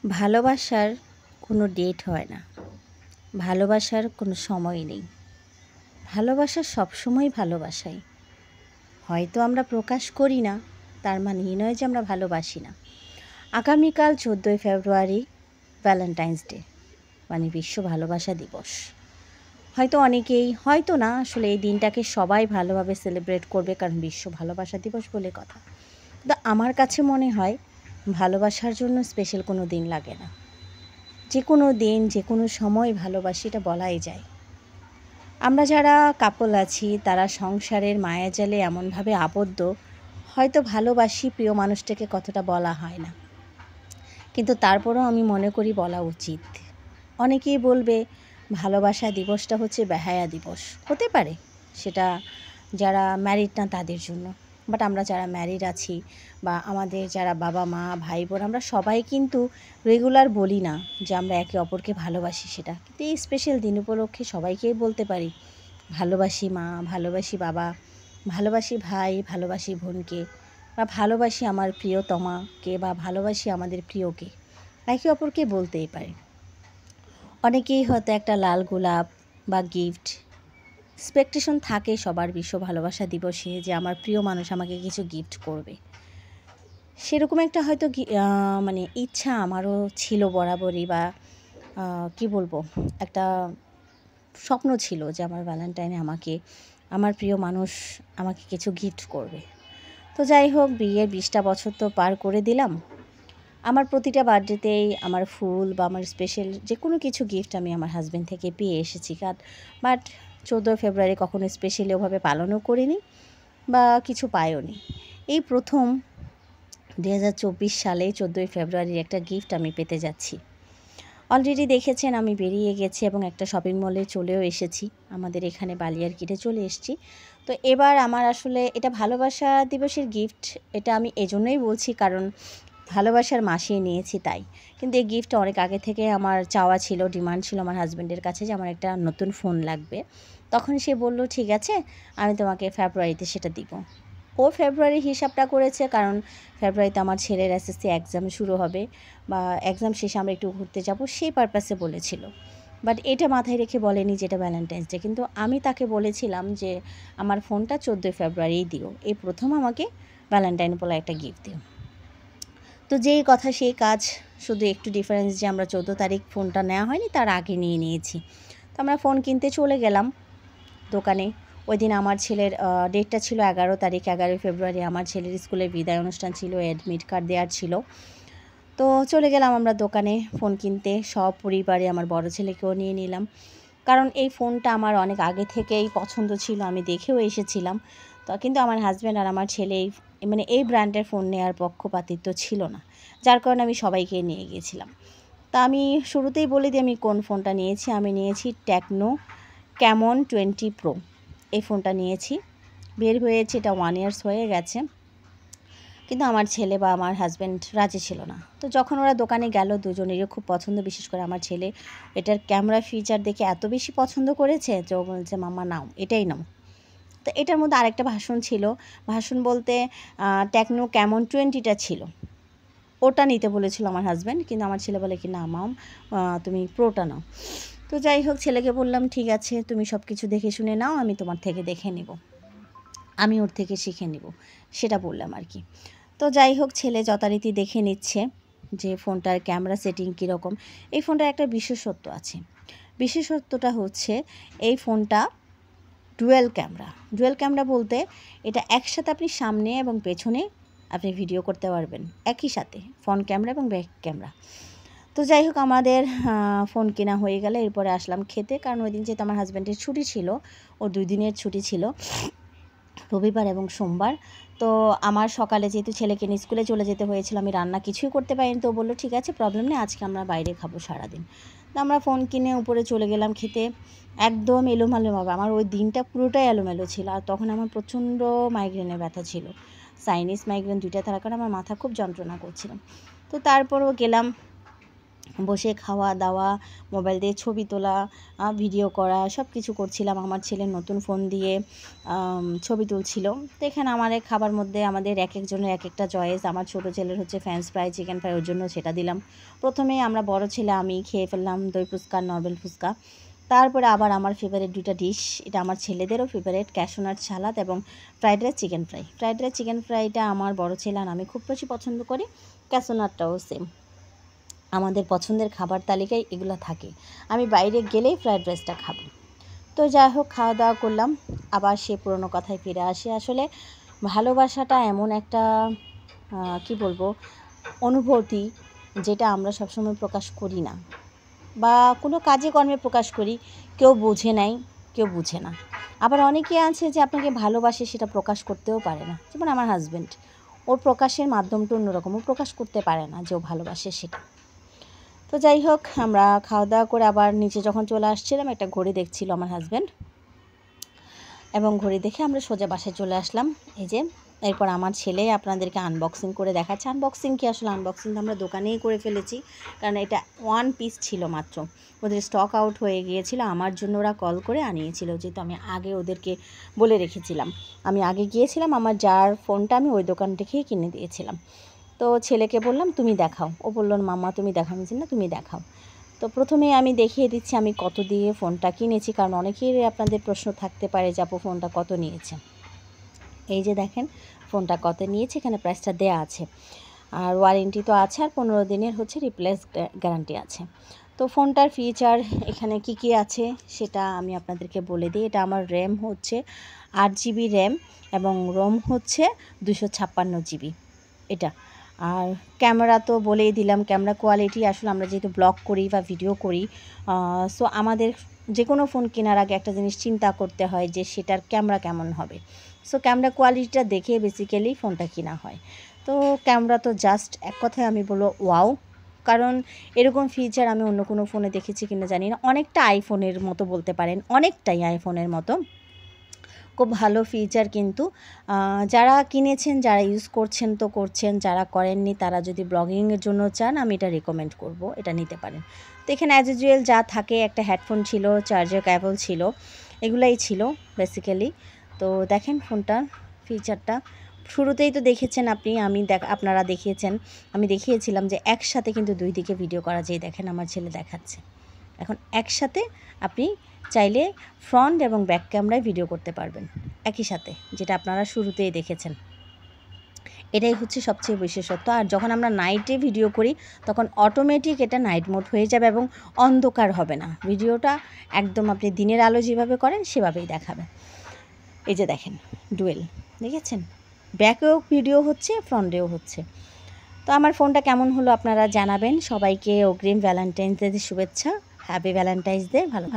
ভালোবাসার কোনো ডেট হয় না, ভালোবাসার কোনো সময় নেই। ভালোবাসা সবসময় ভালোবাসাই, হয়তো আমরা প্রকাশ করি না, তার মানে এই নয় যে আমরা ভালোবাসি না। আগামীকাল 14ই ফেব্রুয়ারি ভ্যালেন্টাইন্স ডে, মানে বিশ্ব ভালোবাসা দিবস। হয়তো অনেকেই, হয়তো না, আসলে এই দিনটাকে সবাই ভালোভাবে সেলিব্রেট করবে, কারণ বিশ্ব ভালোবাসা দিবস বলে কথা। কিন্তু আমার কাছে মনে হয় ভালোবাসার জন্য স্পেশাল কোনো দিন লাগে না। যে কোনো দিন, যে কোনো সময় ভালোবাসি, এটা বলাই যায়। আমরা যারা কাপল আছি তারা সংসারের মায়াজালে এমনভাবে আবদ্ধ, হয়তো ভালোবাসি প্রিয় মানুষটাকে কতটা বলা হয় না, কিন্তু তারপরেও আমি মনে করি বলা উচিত। অনেকেই বলবে ভালোবাসা দিবসটা হচ্ছে বেহায়া দিবস, হতে পারে সেটা যারা ম্যারিড না তাদের জন্য, বাট আমরা যারা ম্যারিড আছি বা আমাদের যারা বাবা মা ভাই বোন, আমরা সবাই কিন্তু রেগুলার বলি না যে আমরা একে অপরকে ভালোবাসি সেটা, কিন্তু এই স্পেশাল দিন উপলক্ষে সবাইকেই বলতে পারি ভালোবাসি মা, ভালোবাসি বাবা, ভালোবাসি ভাই, ভালোবাসি বোনকে, বা ভালোবাসি আমার প্রিয়তমাকে, বা ভালোবাসি আমাদের প্রিয়কে, একে অপরকে বলতেই পারি। অনেকেই হয়তো একটা লাল গোলাপ বা গিফট এক্সপেকটেশন থাকে সবার বিশ্ব ভালোবাসা দিবসে, যে আমার প্রিয় মানুষ আমাকে কিছু গিফট করবে। সেরকম একটা হয়তো মানে ইচ্ছা আমারও ছিল বরাবরই, বা কি বলবো, একটা স্বপ্ন ছিল যে আমার ভ্যালেন্টাইনে আমাকে আমার প্রিয় মানুষ আমাকে কিছু গিফট করবে। তো যাই হোক, বিয়ের 20টা বছর তো পার করে দিলাম। আমার প্রতিটা বার্থডেতেই আমার ফুল বা আমার স্পেশাল যে কোনো কিছু গিফট আমি আমার হাজব্যান্ড থেকে পেয়ে এসেছি, বাট 14 ফেব্রুয়ারি কখনো স্পেশালি ওভাবে পালনও করিনি বা কিছু পাইওনি। এই প্রথম 2024 সালে 14ই ফেব্রুয়ারির একটা গিফট আমি পেতে যাচ্ছি। অলরেডি দেখেছেন আমি বেরিয়ে গেছি এবং একটা শপিং মলে চলেও এসেছি, আমাদের এখানে বালিয়ারকিটে চলে এসেছি। তো এবার আমার আসলে এটা ভালোবাসা দিবসের গিফট, এটা আমি এজন্যই বলছি কারণ ভালোবাসার মাসে নিয়েছি তাই। কিন্তু এই গিফটটা অনেক আগে থেকে আমার চাওয়া ছিল, ডিমান্ড ছিল আমার হাজব্যান্ডের কাছে যে আমার একটা নতুন ফোন লাগবে। তখন সে বলল ঠিক আছে, আমি তোমাকে ফেব্রুয়ারিতে সেটা দিব। ও ফেব্রুয়ারি হিসাবটা করেছে কারণ ফেব্রুয়ারিতে আমার ছেলের এসএসসি এক্সাম শুরু হবে, বা এক্সাম শেষে আমরা একটু ঘুরতে যাব, সেই পারপাসে বলেছিল। বাট এটা মাথায় রেখে বলেনি যে এটা ভ্যালেন্টাইন্স ডে। কিন্তু আমি তাকে বলেছিলাম যে আমার ফোনটা 14 ফেব্রুয়ারিই দিও, এই প্রথম আমাকে ভ্যালেন্টাইন বলে একটা গিফট দিও। তো যেই কথা সেই কাজ, শুধু একটু ডিফারেন্স যে আমরা 14 তারিখ ফোনটা নেওয়া হয়নি, তার আগে নিয়ে নিয়েছি। তো আমরা ফোন কিনতে চলে গেলাম দোকানে। ওই দিন আমার ছেলের ডেটটা ছিল 11 তারিখ, 11 ফেব্রুয়ারি আমার ছেলের স্কুলের বিদায় অনুষ্ঠান ছিল, অ্যাডমিট কার্ড দেওয়ার ছিল। তো চলে গেলাম আমরা দোকানে ফোন কিনতে, সব পরিবারে আমার বড় ছেলেকেও নিয়ে নিলাম, কারণ এই ফোনটা আমার অনেক আগে থেকেই পছন্দ ছিল, আমি দেখেও এসেছিলাম। তো কিন্তু আমার হাজব্যান্ড আর আমার ছেলে মানে এই ব্র্যান্ডের ফোন নেওয়ার পক্ষপাতিত্ব ছিল না, যার কারণে আমি সবাইকে নিয়ে গিয়েছিলাম। তা আমি শুরুতেই বলে দিই আমি কোন ফোনটা নিয়েছি। আমি নিয়েছি টেকনো ক্যামন 20 প্রো, এই ফোনটা নিয়েছি। বের হয়েছে, এটা 1 ইয়ার্স হয়ে গেছে, কিন্তু আমার ছেলে বা আমার হাজব্যান্ড রাজি ছিল না। তো যখন ওরা দোকানে গেল, দুজনেরই খুব পছন্দ, বিশেষ করে আমার ছেলে এটার ক্যামেরা ফিচার দেখে এত বেশি পছন্দ করেছে যে ও বলছে মাম্মা নাও, এটাই নাও। তো এটার মধ্যে আরেকটা ভার্সন ছিল, ভার্সন বলতে টেকনো ক্যামন 20টা ছিল, ওটা নিতে বলেছিল আমার হাজব্যান্ড, কিন্তু আমার ছেলে বলে কি না মাম, তুমি প্রোটা নাও। তো যাই হোক, ছেলেকে বললাম ঠিক আছে তুমি সব কিছু দেখে শুনে নাও, আমি তোমার থেকে দেখে নেব, আমি ওর থেকে শিখে নেব, সেটা বললাম আর কি। তো যাই হোক, ছেলে যথারীতি দেখে নিচ্ছে যে ফোনটার ক্যামেরা সেটিং কীরকম। এই ফোনটার একটা বিশেষত্ব আছে, বিশেষত্বটা হচ্ছে এই ফোনটা ডুয়েল ক্যামেরা। ডুয়েল ক্যামেরা বলতে এটা একসাথে আপনি সামনে এবং পেছনে আপনি ভিডিও করতে পারবেন একই সাথে, ফ্রন্ট ক্যামেরা এবং ব্যাক ক্যামেরা। তো যাই হোক, আমাদের ফোন কেনা হয়ে গেলে এরপরে আসলাম খেতে, কারণ ওই দিন যেহেতু আমার হাজব্যান্ডের ছুটি ছিল, ও 2 দিনের ছুটি ছিল, রবিবার এবং সোমবার। তো আমার সকালে যেহেতু ছেলেকে নিয়ে স্কুলে চলে যেতে হয়েছিল, আমি রান্না কিছুই করতে পারিনি। তো বললো ঠিক আছে প্রবলেম নেই, আজকে আমরা বাইরে খাবো সারাদিন। তো আমরা ফোন কিনে উপরে চলে গেলাম খেতে। একদম এলোমেলোভাবে আমার ওই দিনটা পুরোটাই এলোমেলো ছিল, আর তখন আমার প্রচণ্ড মাইগ্রেনের ব্যথা ছিল, সাইনিস মাইগ্রেন দুইটা থাকার কারণে আমার মাথা খুব যন্ত্রণা করছিল। তো তারপরও গেলাম, বসে খাওয়া দাওয়া, মোবাইল দিয়ে ছবি তোলা, ভিডিও করা সব কিছু করছিলাম। আমার ছেলে নতুন ফোন দিয়ে ছবি তুলছিল। তো এখানে আমার খাবার মধ্যে আমাদের এক একজনের এক একটা চয়েস। আমার ছোটো ছেলের হচ্ছে ফ্রেঞ্চ ফ্রাই, চিকেন ফ্রাই, ওর জন্য সেটা দিলাম। প্রথমে আমরা বড় ছেলে আমি খেয়ে ফেললাম দই ফুচকা, নর্মাল ফুচকা। তারপরে আবার আমার ফেভারিট দুইটা ডিশ, এটা আমার ছেলেদেরও ফেভারিট, ক্যাশনাট সালাদ এবং fried rice chicken fry. Fried rice chicken ফ্রাইটা আমার বড় ছেলে আর আমি খুব বেশি পছন্দ করি, ক্যাশনাটটাও সেম। আমাদের পছন্দের খাবার তালিকায় এগুলো থাকে। আমি বাইরে গেলেই ফ্রাইড রাইসটা খাবো। তো যাই হোক, খাওয়া দাওয়া করলাম, আবার সে পুরনো কথায় ফিরে আসি। আসলে ভালোবাসাটা এমন একটা কি বলবো অনুভূতি, যেটা আমরা সবসময় প্রকাশ করি না, বা কোনো কাজে কর্মে প্রকাশ করি, কেউ বোঝে নাই, কেউ বুঝে না। আবার অনেকে আছে যে আপনাকে ভালোবাসে, সেটা প্রকাশ করতেও পারে না। যেমন আমার হাজব্যান্ড, ওর প্রকাশের মাধ্যমটা অন্যরকম, ও প্রকাশ করতে পারে না যে ও ভালোবাসে সেটা। তো যাই হোক, আমরা খাওয়া দাওয়া করে আবার নিচে যখন চলে আসছিলাম, একটা ঘড়ি দেখছিল আমার হাজব্যান্ড, এবং ঘড়ি দেখে আমরা সোজা বাসায় চলে আসলাম। এই যে এরপর আমার ছেলে আপনাদেরকে আনবক্সিং করে দেখাচ্ছে। আনবক্সিং কি, আসলে আনবক্সিং তো আমরা দোকানেই করে ফেলেছি, কারণ এটা 1 পিস ছিল মাত্র, ওদের স্টক আউট হয়ে গিয়েছিল। আমার জন্য ওরা কল করে আনিয়েছিল, যেহেতু আমি আগে ওদেরকে বলে রেখেছিলাম। আমি আগে গিয়েছিলাম, আমার যার ফোনটা আমি ওই দোকান থেকেই কিনে দিয়েছিলাম। তো ছেলেকে বললাম তুমি দেখাও, ও বলল মাম্মা তুমি দেখাও, আমি না তুমি দেখাও। তো প্রথমেই আমি দেখিয়ে দিচ্ছি আমি কত দিয়ে ফোনটা কিনেছি, কারণ অনেকেরই আপনাদের প্রশ্ন থাকতে পারে যে আপু ফোনটা কত নিয়েছে। এই যে দেখেন ফোনটা কত নিয়েছে, এখানে প্রাইসটা দেয়া আছে, আর ওয়ারেন্টি তো আছে, আর 15 দিনের হচ্ছে রিপ্লেস গ্যারান্টি আছে। তো ফোনটার ফিচার এখানে কি কি আছে সেটা আমি আপনাদেরকে বলে দিই। এটা আমার র্যাম হচ্ছে 8 জিবি র্যাম, এবং রোম হচ্ছে 256 জিবি এটা। আর ক্যামেরা তো বলেই দিলাম, ক্যামেরা কোয়ালিটি আসলে আমরা যেহেতু ব্লগ করি বা ভিডিও করি, সো আমাদের যে কোনো ফোন কেনার আগে একটা জিনিস চিন্তা করতে হয় যে সেটার ক্যামেরা কেমন হবে। সো ক্যামেরা কোয়ালিটিটা দেখে বেসিক্যালি ফোনটা কেনা হয়। তো ক্যামেরা তো জাস্ট এক কথায় আমি বলবো ওয়াও, কারণ এরকম ফিচার আমি অন্য কোনো ফোনে দেখেছি কিনা জানি না। অনেকটা আইফোনের মতো বলতে পারেন, অনেকটাই আইফোনের মতো, খুব ভালো ফিচার। কিন্তু যারা কিনেছেন, যারা ইউজ করছেন তো করছেন, যারা করেননি তারা যদি ব্লগিংয়ের জন্য চান, আমি এটা রেকমেন্ড করব, এটা নিতে পারেন। তো এখানে অ্যাজ ইউজুয়াল যা থাকে, একটা হেডফোন ছিল, চার্জার কেবল ছিল, এগুলাই ছিল বেসিক্যালি। তো দেখেন ফোনটার ফিচারটা শুরুতেই তো দেখেছেন আপনি, আপনারা দেখিয়েছেন, আমি দেখিয়েছিলাম যে একসাথে কিন্তু দুই দিকে ভিডিও করা যায়। দেখেন আমার ছেলে দেখাচ্ছে, এখন একসাথে আপনি চাইলে ফ্রন্ট এবং ব্যাক ক্যামেরায় ভিডিও করতে পারবেন একই সাথে, যেটা আপনারা শুরুতেই দেখেছেন। এটাই হচ্ছে সবচেয়ে বিশেষত্ব। আর যখন আমরা নাইটে ভিডিও করি, তখন অটোমেটিক এটা নাইট মোড হয়ে যাবে এবং অন্ধকার হবে না, ভিডিওটা একদম আপনি দিনের আলো যেভাবে করেন সেভাবেই দেখাবে। এই যে দেখেন ডুয়েল, দেখেছেন, ব্যাকেও ভিডিও হচ্ছে, ফ্রন্টেও হচ্ছে। তো আমার ফোনটা কেমন হলো আপনারা জানাবেন। সবাইকে অগ্রিম ভ্যালেন্টাইন্স ডে শুভেচ্ছা, হ্যাপি ভ্যালেন্টাইন্স ডে। ভালো